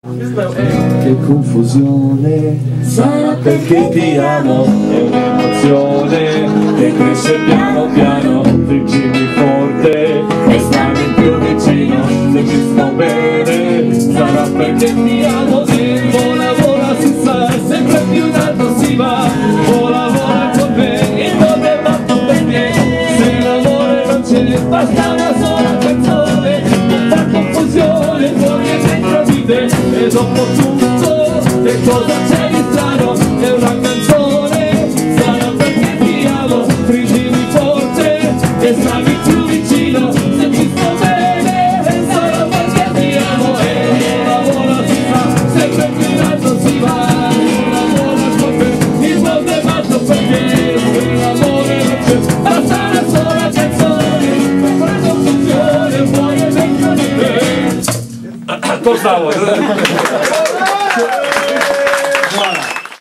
Che confusione, sarà perché ti amo, è un'emozione che cresce piano piano, friggimi forte e stammi più vicino, se ci sto bene, sarà perché ti amo, e vola vola si sa, sempre più in alto si va, vola vola con me, il nome fatto per me, se l'amore non c'è, basta una sola canzone, non fa confusione, fuori e dentro di te, e dopo tutto, che cosa c'è di strano? È una canzone, sarà perché ti amo, friggimi forte e stammi più vicino, se ci sto bene, sarà perché ti amo, e vola vola si fa, sempre più in alto si va, vola vola con me, il mondo è matto perché l'amore non c'è, basta una sola canzone, una confusione, fuori e dentro di te. To stało.